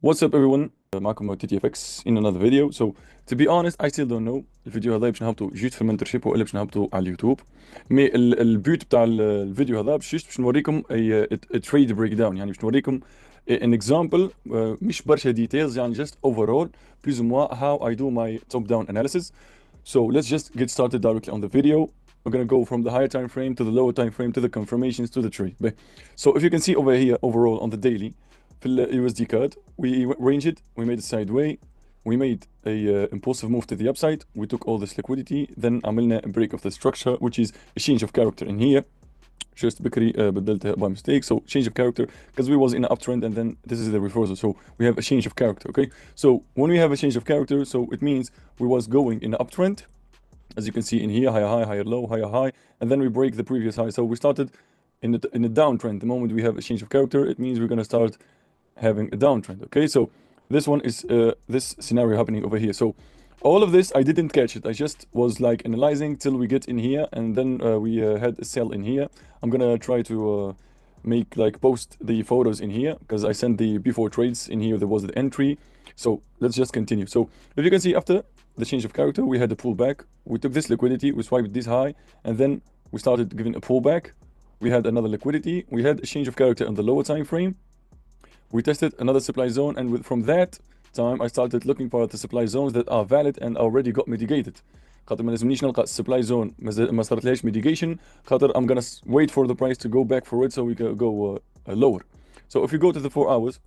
What's up everyone? معكم TTFX in another video. So to be honest, I still don't know الفيديو هذا باش نهبطوا جيت في المنتورشيب ولا باش نهبطوا على اليوتيوب. مي البيوت بتاع الفيديو هذا باش نوريكم a trade breakdown، يعني باش نوريكم an example. مش برشا details، يعني just overall plus ou moins how I do my top down analysis. So let's just get started directly on the video. We're gonna go from the higher time frame to the lower time frame to the confirmations to the trade. So if you can see over here overall on the daily في ال USD card, we ranged it, we made it sideways, we made a impulsive move to the upside, we took all this liquidity, then عملنا a break of the structure, which is a change of character in here. Just بكري بدلتها by mistake, so change of character because we was in an uptrend and then this is the reversal, so we have a change of character. Okay, so when we have a change of character, so it means we was going in an uptrend, as you can see in here, higher high, higher low, higher high, and then we break the previous high. So we started in a downtrend. The moment we have a change of character, it means we're gonna start having a downtrend. Okay, so this one is this scenario happening over here. So all of this I didn't catch it, I just was like analyzing till we get in here, and then we had a sell in here. I'm gonna try to make like post the photos in here because I sent the before trades in here. There was the entry, so let's just continue. So if you can see, after the change of character, we had a pullback, we took this liquidity, we swiped this high, and then we started giving a pullback. We had another liquidity, we had a change of character on the lower time frame, we tested another supply zone, and from that time I started looking for the supply zones that are valid and already got mitigated. خاطر ما لازمنيش نلقى supply zone ما صارتلهاش mitigation، خاطر I'm gonna wait for the price to go back for it so we can go lower. So if you go to the 4 hours,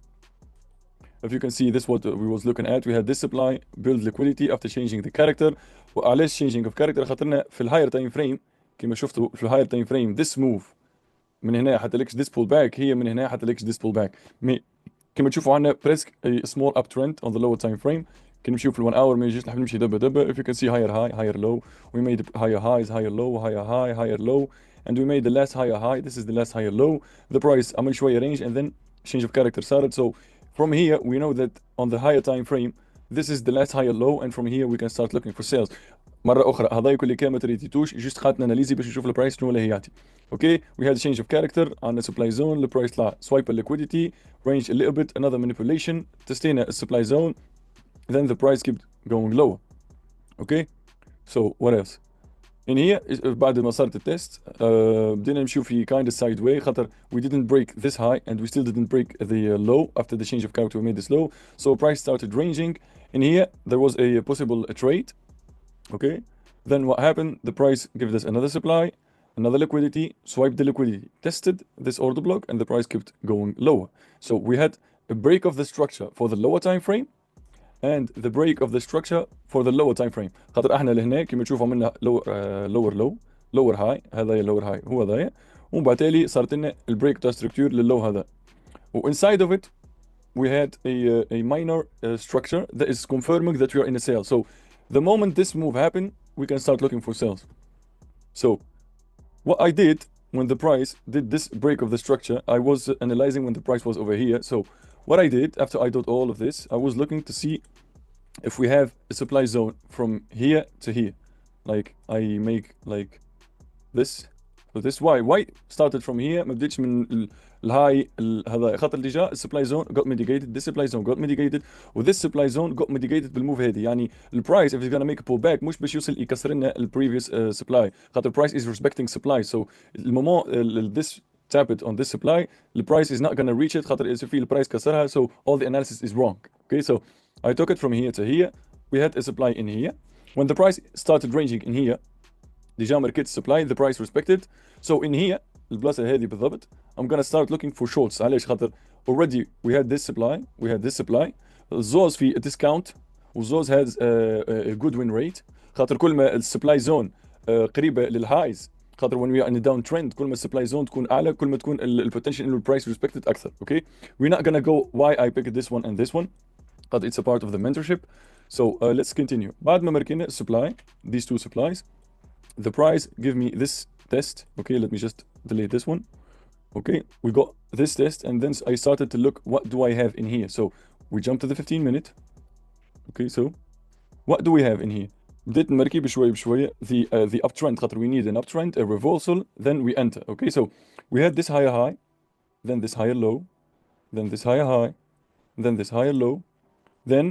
if you can see, this what we was looking at. We had this supply build liquidity after changing the character. وعلاش changing of character؟ خاطرنا في الهاير تايم فريم كما شفتوا في الهاير تايم فريم this move من هنا حتى لكش this pullback، هي من هنا حتى لكش this pullback. مي كما تشوفوا عندنا بريسك a small uptrend on the lower time frame. كي نمشيو في ال 1 hour ما يجيش نحب نمشي دبه دبه. If you can see higher high, higher low, we made higher highs, higher low, higher high, higher low, and we made the last higher high. This is the last higher low. The price عمل شوية range and then change of character started. So from here we know that on the higher time frame this is the last higher low, and from here we can start looking for sales. مرة أخرى هذاك اللي كان ما تريتيتوش جست خاطنا اناليزي باش نشوف البرايس شنو اللي هيعطي. Okay, we had a change of character on the supply zone. The price طلع swipe liquidity, range a little bit, another manipulation, تستينا a supply zone, then the price kept going lower. Okay, so what else? In here بعد ما صارت التست بدينا نمشيو في kind of sideways خاطر we didn't break this high and we still didn't break the low. After the change of character we made this low, so price started ranging. In here there was a possible trade. Okay, then what happened? The price gave us another supply, another liquidity, swiped the liquidity, tested this order block, and the price kept going lower. So we had a break of the structure for the lower time frame and the break of the structure for the lower time frame. خاطر احنا لهنا كما تشوفوا عملنا lower low, lower high، هذا lower high هو هذايا، ومن بعد تالي صارت لنا البريك تاع ستركتور لللو هذا. و inside of it we had a minor structure that is confirming that we are in a sale. So the moment this move happened, we can start looking for sales. So what I did when the price did this break of the structure, I was analyzing when the price was over here. So what I did after I did all of this, I was looking to see if we have a supply zone from here to here. Like I make like this. So this why started from here. ما بديتش من الهاي هذا خاطر اللي جاء السبلاي زون got mitigated, this supply zone got mitigated, و this supply zone got mitigated بالموف هذه. يعني البرايس if it's gonna make a pullback مش باش يوصل يكسر لنا previous supply، خاطر price is respecting supply. So المومون this tap it on this supply, the price is not gonna reach it خاطر إذا في البرايس كسرها, so all the analysis is wrong. Okay, so I took it from here to here. We had a supply in here. When the price started ranging in here, ديجا ماركت supply, the price respected. So in here البلاصه هذه بالضبط I'm gonna start looking for shorts. علاش؟ خاطر already we had this supply, we had this supply. الزوز في discount والزوز has a good win rate. خاطر كل ما السبلاي زون قريبه للهايز، خاطر when we are in a downtrend كل ما السبلاي زون تكون اعلى كل ما تكون البوتنشال انه البرايس respected اكثر. Okay, we're not gonna go why I picked this one and this one خاطر it's a part of the mentorship. So let's continue. بعد ما مركنا supply, these two supplies, the price give me this test. Okay, let me just delete this one. Okay, we got this test and then I started to look what do I have in here. So we jump to the 15 minute. Okay, so what do we have in here? بديت نمركي بشوية بشوية the uptrend خاطر we need an uptrend, a reversal, then we enter. Okay, so we had this higher high, then this higher low, then this higher high, then this higher low, then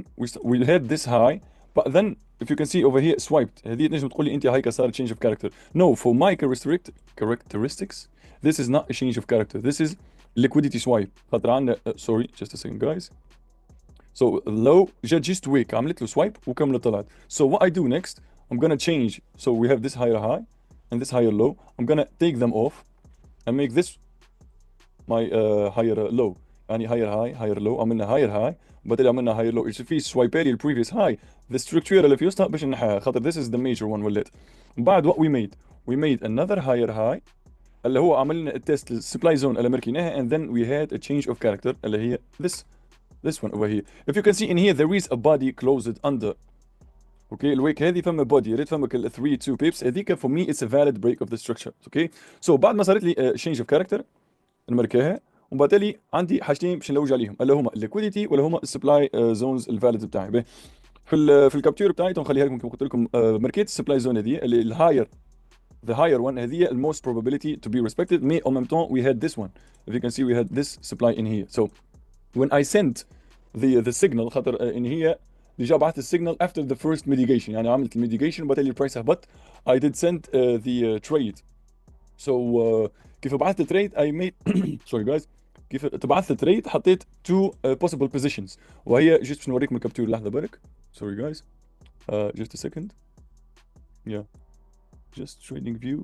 we hit this high, but then if you can see over here swiped. هذه تنجم تقول لي انت هيك صار change of character. No, for my characteristics this is not a change of character, this is liquidity swipe. خاطر عندنا sorry just a second guys. So low جت just weak عملت له swipe وكملت طلعت. So what I do next, I'm gonna change. So we have this higher high and this higher low. I'm gonna take them off and make this my higher low. يعني higher high higher low. عملنا higher high وبالتالي عملنا higher low. إيش في سوايب لي previous high. The structure اللي في وسطها باش نحيها خاطر this is the major one ولات. بعد what we made another higher high اللي هو عملنا التست للسبلاي زون اللي مركيناها, and then we had a change of character اللي هي this one over here. If you can see in here there is a body closed under. Okay, الويك هذه فما body ريت فما 3 2 pips هذيك for me it's a valid break of the structure. Okay, so بعد ما صارت لي change of character نمركاها وبالتالي عندي حاجتين باش نلوج عليهم اللي هما liquidity ولا هما السبلاي زونز الفاليد بتاعي. في الكابتور بتاعي نخليها لكم كما قلت لكم ماركيت السبلاي زون هذه اللي الهاير the higher one هذه most probability to be respected, mais en même temps we had this one. If you can see we had this supply in here. So when I sent the signal خاطر ان هي ديجا بعثت السيجنال after the first mitigation, يعني عملت الميديجيشن وبالتالي البرايس هبط. I did send the trade. So كيف بعثت التريد I made sorry guys, كيف تبعثت التريد حطيت two possible positions وهي جست باش نوريكم الكابتور لحظه بالك. Sorry guys, just a second. Yeah, just trading view.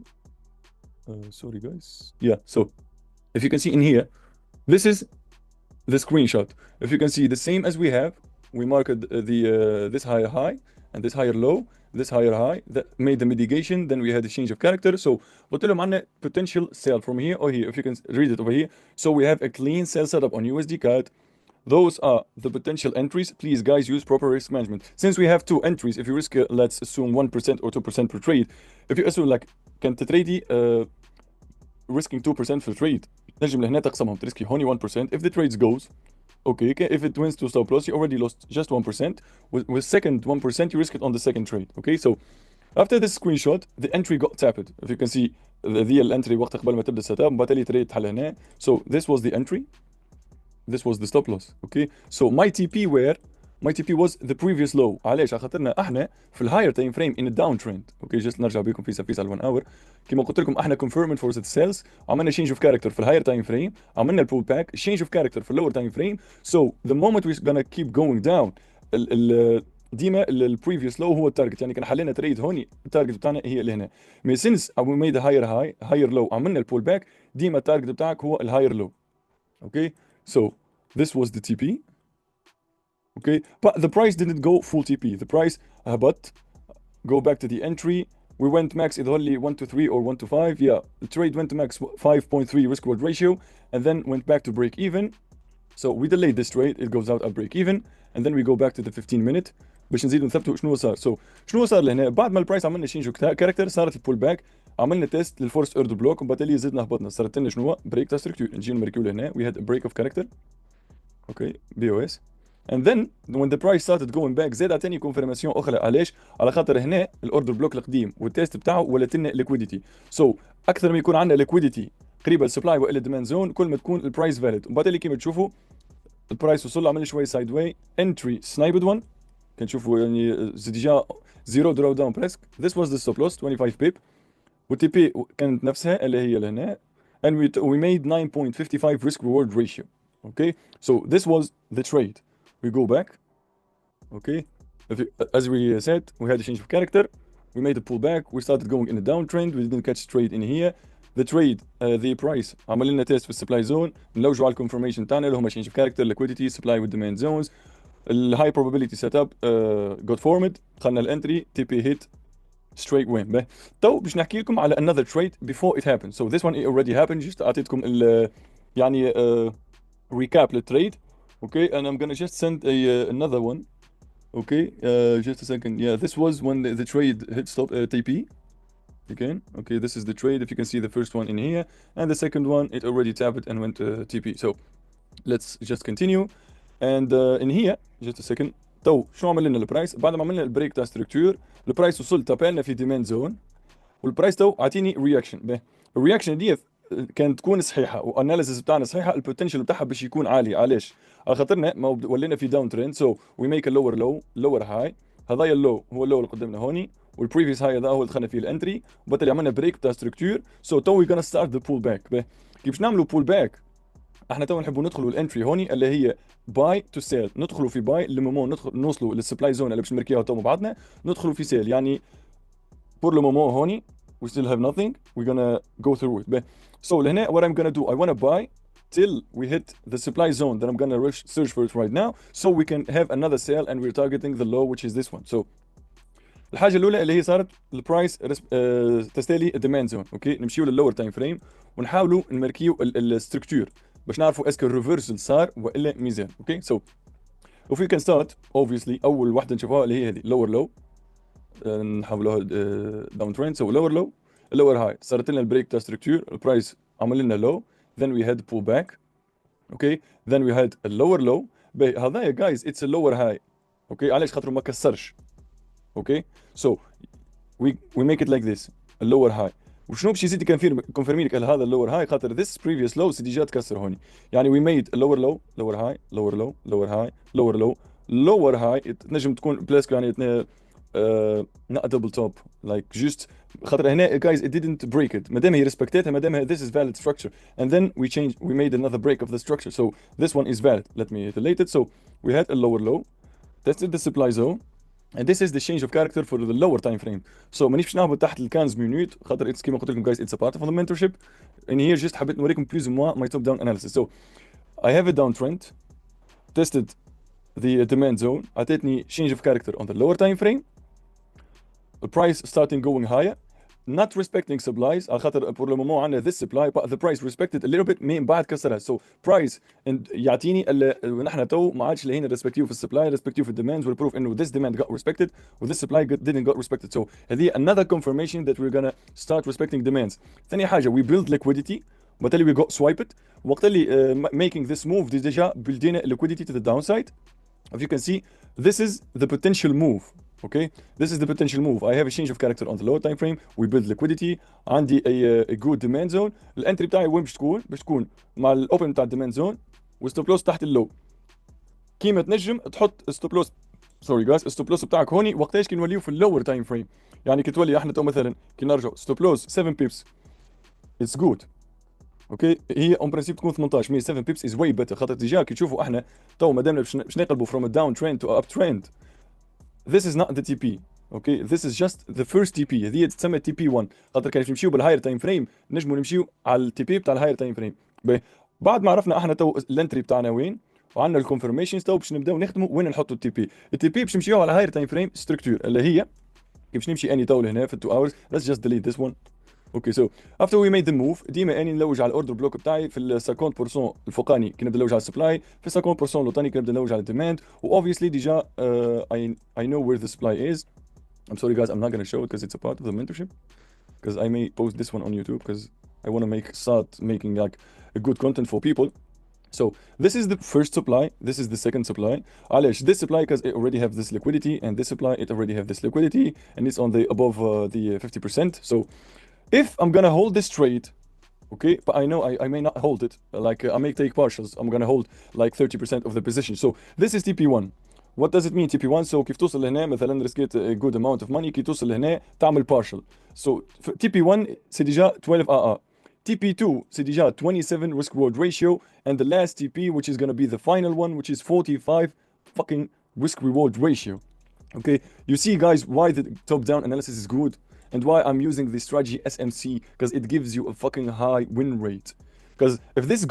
Sorry guys. Yeah, so if you can see in here, this is the screenshot. If you can see the same as we have, we marked the this higher high and this higher low, this higher high that made the mitigation, then we had a change of character. So قلت لهم عندنا potential sell from here or here. If you can read it over here, so we have a clean sell setup on USD CAD. Those are the potential entries. Please guys use proper risk management. Since we have two entries, if you risk let's assume 1% or 2% per trade, if you assume like كانت تريدي risking 2% في trade نجم لهنا تقسمهم تريسكي هوني 1%. If the trades goes okay, if it wins to stop loss you already lost just 1%. With second 1% you risk it on the second trade. Okay, so after this screenshot the entry got tapped. If you can see ذي الانتري وقت قبل ما تبدا السيت اب بالتالي تريد تحل هنا. So this was the entry, this was the stop loss. Okay, so my TP was the previous low. علاش؟ على خاطرنا احنا في الهاير تايم فريم in a downtrend. اوكي جست نرجع بكم في على 1 اور. كما قلت لكم احنا confirming for the sales, عملنا change of character في الهاير تايم فريم, عملنا البول باك, change of character في اللور تايم فريم. So the moment we're gonna keep going down ديما البريفيوس لو هو التارجت. يعني كان حلينا تريد هوني التارجت بتاعنا هي اللي هنا. مي since we made a higher high higher low عملنا البول باك ديما التارجت بتاعك هو الهاير لو. اوكي so this was the TP. Okay, but the price didn't go full TP. The price but go back to the entry. We went max either only 1 to 3 or 1 to 5. Yeah, the trade went to max 5.3 risk reward ratio and then went back to break even. So we delayed this trade, it goes out at break even and then we go back to the 15 minute باش نزيدوا نثبتوا شنو صار. So شنو صار لهنا بعد ما البرايس عملنا شينج كاركتر صارت البول باك, عملنا تيست للفورست اوردر بلوك وبالتالي زدنا هبطنا صارت لنا شنو بريك تاع ستركتور. نجي نمركيو لهنا we had a break of character. Okay, BOS. And then when the price started going back زاد عطاني كونفيرماسيون اخرى. علاش؟ على خاطر هنا الاوردر بلوك القديم والتيست بتاعه ولات لنا ليكويديتي. سو اكثر ما يكون عندنا ليكويديتي قريبه للسبلاي والا الديماند زون كل ما تكون البرايس فاليد. وبالتالي كيما تشوفوا البرايس وصل عمل شويه سايد واي انتري سنايبد 1 كنشوفوا يعني ديجا زيرو درو داون بريسك. This was the stop loss 25 بيب والتي بي كانت نفسها اللي هي لهنا and we made 9.55 risk reward ratio. Okay, so this was the trade. We go back. Okay, as we said we had a change of character, we made a pullback, we started going in a downtrend, we didn't catch trade in here. The trade the price عمل لنا تيست في السبلاي زون, نلوجوا على الكونفرميشن تاعنا اللي هما change of character, liquidity, supply with demand zones. الهاي probability setup got formed, دخلنا الانتري تي بي hit straight win. به تو باش نحكي لكم على another trade before it happened. So this one already happened. just اعطيتكم يعني recap للتريد. Okay, and I'm gonna just send another one. Okay, just a second. Yeah, this was when the trade hit stop TP. Again, okay, this is the trade. If you can see the first one in here, and the second one, it already tapped and went TP. So let's just continue. And in here, just a second. تو شو عمل لنا البرايس؟ بعد ما عملنا البريك تاع ستركتور البرايس وصل تابعنا في ديماند زون والبرايس تو اعطيني رياكشن. به الرياكشن دي كانت تكون صحيحه والاناليسيس بتاعنا صحيحه, البوتنشال بتاعها باش يكون عالي. علاش؟ على خاطرنا ما ولينا في داون ترند. سو وي ميك ا لور لو لور هاي. هذايا اللو هو اللو اللي قدامنا هوني، والبريفيس هاي هذا هو اللي دخلنا فيه الانتري، وبالتالي عملنا بريك بتاع ستركتور. سو تو وي gonna ستارت ذا بول باك. كيف باش نعملوا بول باك؟ احنا تو نحبوا ندخلوا الانتري هوني اللي هي باي تو سيل. ندخلوا في باي للمومون، نوصلوا للسبلاي زون اللي باش نمركيها تو مع بعضنا، ندخلوا في سيل. يعني بور لو مومون هوني we still have nothing, we're gonna go through it. So لهنا what I'm gonna do, I wanna buy till we hit the supply zone that I'm gonna search for it right now, so we can have another sale and we're targeting the low which is this one. So الحاجه الاولى اللي هي صارت البرايس تستالي الديماند زون. اوكي نمشيو لللور تايم فريم ونحاولوا نماركيو الستركتور باش نعرفوا اسكو الريفرسل صار والا ميزان. اوكي سو if we can start obviously اول وحده نشوفوها اللي هي هذه lower low، نحولوها داون ترند. سو lower low lower high، صارت لنا البريك تاع ستركتور، البرايس عمل لنا low then we had pull back. اوكي then we had a lower low. هذا يا جايز اتس a lower high. اوكي علاش؟ خاطر ما كسرش. اوكي سو we make it like this a lower high. وشنو باش يزيد كونفيرمي لك هذا اللور هاي؟ خاطر this previous low سيدي جات كسر هوني. يعني we made a lower low lower high lower low lower high lower low lower high. تنجم تكون بلاسك يعني not a double top like just خاطر هنا guys it didn't break it. مادام هي ريسبكتيتها، مادام this is valid structure and then we made another break of the structure, so this one is valid. Let me delete it. So we had a lower low, tested the supply zone, and this is the change of character for the lower time frame. So مانيش باش نهبط تحت ال 15 minutes خاطر اتس كيما قلت لكم guys it's a part of the mentorship. and here just حبيت نوريكم plus ou moins my top down analysis. So I have a downtrend, tested the demand zone, عطيتني change of character on the lower time frame, the price starting going higher, not respecting supplies على خاطر pour le moment عندنا this supply but the price respected a little bit من بعد كسرها. so price يعطيني نحن تو ما عادش لهينا ريسبكتيو في السبلاي، ريسبكتيو في الديماندز والبروف انه this demand got respected و this supply didn't got respected. so هذه another confirmation that we're gonna start respecting demands. ثاني حاجة we build liquidity وبالتالي we got swipe it. وقت اللي making this move ديجا بلدينا liquidity to the downside. If you can see this is the potential move. Okay, this is the potential move. I have a change of character on the lower time frame. We build liquidity. عندي a good demand zone. الانتري بتاعي وين باش تكون؟ باش تكون مع الاوبن بتاع الديماند زون والستوب لوس تحت اللو. كيما تنجم تحط ستوب لوس، سوري جايز، ستوب لوس بتاعك هوني وقتاش كي نوليو في اللور تايم فريم. يعني كي تولي احنا تو مثلا كي نرجعوا ستوب لوس 7 بيبس اتس جود. اوكي هي اون برانسيب تكون 18 مي 7 بيبس از واي بيتر خاطر ديجا كي تشوفوا احنا تو مادامنا باش نقلبوا from a down trend to up trend. This is not the TP. Okay, this is just the first TP. هذه تسمى TP1 خاطر كان نمشيو بالهاير تايم فريم نجموا نمشيو على التي بي بتاع الهاير تايم فريم. بعد ما عرفنا احنا تو الانتري بتاعنا وين وعندنا الكونفirmations تو باش نبداو نخدموا وين نحطوا التي بي. التي بي باش نمشيو على هاير تايم فريم ستركتور اللي هي كي باش نمشي اني تو هنا في 2 hours. Let's just delete this one. اوكي سو افتر وي ميد ذا موف ديما اني نلوج على الاوردر بلوك بتاعي في ال 50% الفوقاني كي نبدا نلوج على السبلاي، في 50% الوطني كي نبدا نلوج على الديماند. واوبفيسلي ديجا I know where the supply is. I'm sorry guys, I'm not gonna show it because it's a part of the mentorship, because I may post this one on YouTube because I want to start making like a good content for people. So this is the first supply, this is the second supply. علاش this supply? Because it already have this liquidity, and this supply it already have this liquidity, and it's on the above the 50%. So if I'm gonna hold this trade, okay, but I know I may not hold it, like I may take partials, I'm gonna hold like 30% of the position. So this is TP1. What does it mean TP1? So كيف توصل لهنا مثلا ريسكيت a good amount of money كي توصل لهنا تعمل partial. So TP1 c'est déjà 12 AA. TP2 c'est déjà 27 risk reward ratio, and the last TP which is gonna be the final one which is 45 fucking risk reward ratio. Okay, you see guys why the top down analysis is good and why I'm using the strategy SMC, because it gives you a fucking high win rate. Because if this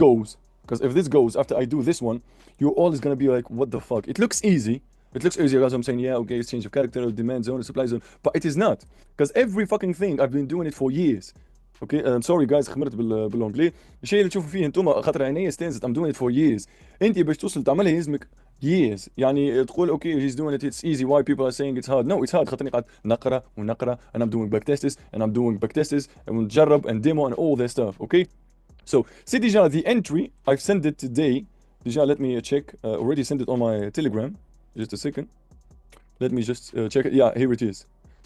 goes after I do this one, you're always gonna be like, what the fuck? It looks easy. It looks easy, guys. I'm saying, yeah, okay, it's change of character, demand zone, supply zone, but it is not. Because every fucking thing I've been doing it for years. Okay, I'm sorry guys خمرت بالانجلي. الشيء اللي تشوفوا فيه انتم خاطر عينيا ستانزت I'm doing it for years. انت باش توصل تعملها يلزمك years. يعني تقول okay he's doing it, it's easy, why people are saying it's hard? No, it's hard. خاطرني قاعد نقرا ونقرا and I'm doing back tests and I'm doing back tests ونجرب and demo and all that stuff. Okay, so see déjà the entry I've sent it today. Déjà let me check. Already sent it on my Telegram. Just a second. Let me just check it. Yeah, here it is.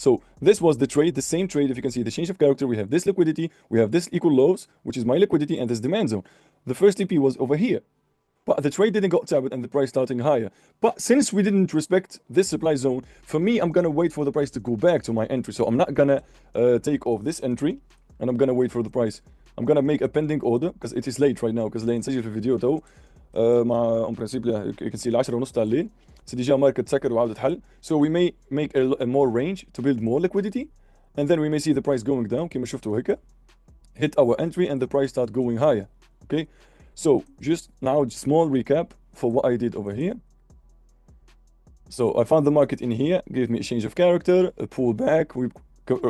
So this was the trade, the same trade. If you can see the change of character, we have this liquidity, we have this equal lows, which is my liquidity, and this demand zone. The first TP was over here. but the trade didn't got tapped and the price starting higher. But since we didn't respect this supply zone, for me, I'm gonna wait for the price to go back to my entry. So I'm not gonna take off this entry, and I'm gonna wait for the price. I'm gonna make a pending order because it is late right now, because اللي نسجل في الفيديو تو مع en principe you can see 10 ونص تاع الليل. سي ديجا ماركت سكر وعاودت حل. So we may make a more range to build more liquidity, and then we may see the price going down كما شفتوا هيك. Hit our entry and the price start going higher. Okay, so just now small recap for what I did over here. So I found the market in here, gave me a change of character, a pullback. We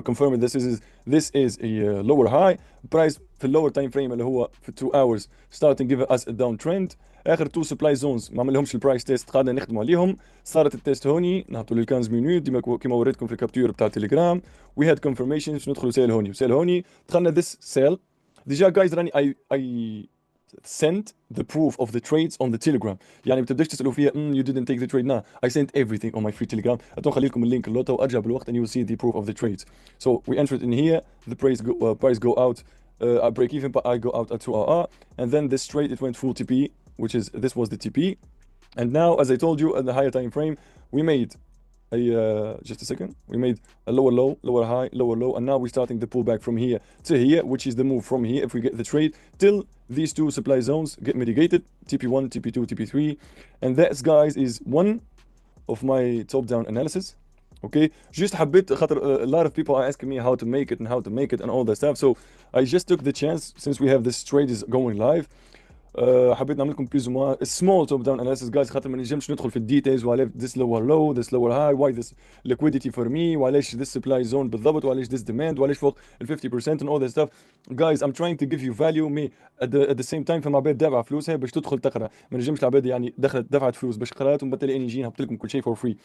confirmed this is a lower high. Price في lower time frame اللي هو في 2 hours starting give us a downtrend. اخر 2 supply zones ما عملهمش البرايس تيست، قعدنا نخدموا عليهم. صارت التيست هوني نهبطوا لل 15 مينوت ديما كيما وريتكم في الكابتور بتاع التليجرام. We had confirmation باش ندخلوا سيل هوني وسيل هوني. دخلنا this sell. ديجا guys راني I sent the proof of the trades on the telegram. يعني ما تبداش تسالوا فيها you didn't take the trade. Nah, I sent everything on my free telegram. اتوقع لكم اللينك اللوطه وارجع بالوقت and you will see the proof of the trades. So we entered in here, the price go out, I break even but I go out at 2RR, and then this trade it went full TP, which is this was the TP. And now, as I told you, at the higher time frame, we made a just a second, we made a lower low, lower high, lower low, and now we're starting the pullback from here to here, which is the move from here if we get the trade till these 2 supply zones get mitigated, TP1, TP2, TP3. And that, guys, is one of my top-down analysis. Okay, just حبيت خاطر a lot of people are asking me how to make it and how to make it and all that stuff, so I just took the chance since we have this trade is going live. حبيت نعمل لكم بليز وما small top down analysis guys خاطر ما نجمش ندخل في الديتيلز وعلى this lower low, this lower high, why this liquidity for me, وعلاش this supply zone بالضبط، وعلاش this demand، وعلاش فوق ال 50% and all that stuff. Guys, I'm trying to give you value me at the same time. فما عباد دافعه فلوسها باش تدخل تقرا، ما نجمش العباد يعني دفعت فلوس باش قرات ومن بعد اني نجي نهبط لكم كل شيء for free.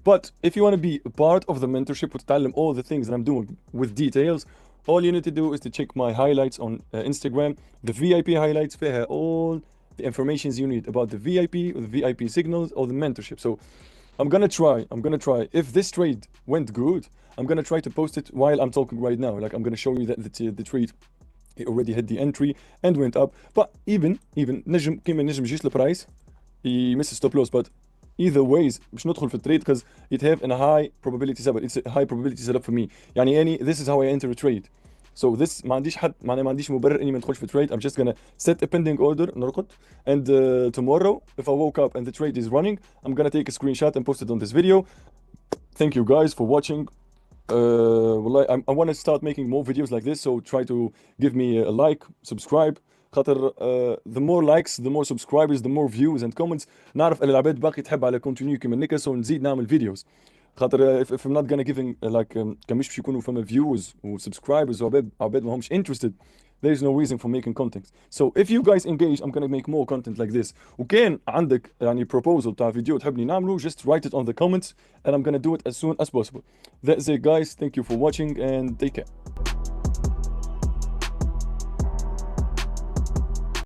But if you want to be a part of the mentorship وتتعلم all the things that I'm doing with details, all you need to do is to check my highlights on Instagram. The VIP highlights فيها all the informations you need about the VIP or the VIP signals or the mentorship. So I'm gonna try. If this trade went good, I'm gonna try to post it while I'm talking right now. Like I'm gonna show you that the trade it already hit the entry and went up. But even نجم كيما نجم يجيش البرايس يمس ستوب لوس. But either ways مش ندخل في التريد because it have a high probability setup. It's a high probability setup for me. يعني this is how I enter a trade. So this ما عنديش حد معناه ما عنديش مبرر اني ما ندخلش في trade. I'm just gonna set a pending order نرقد, and tomorrow if I woke up and the trade is running, I'm gonna take a screenshot and post it on this video. Thank you guys for watching. I want to start making more videos like this, so try to give me a like, subscribe. خاطر the more likes, the more subscribers, the more views and comments. نعرف اللي العباد باقي تحب على كونتينيو كيما نكا, so نزيد نعمل فيديوز. خاطر if I'm not gonna giving like كان مش باش يكونوا فما views و subscribers وعباد ما همش interested, there is no reason for making content. So if you guys engage, I'm gonna make more content like this. وكان عندك يعني proposal تاع فيديو تحبني نعمله, just write it on the comments and I'm gonna do it as soon as possible. That's it guys, thank you for watching and take care.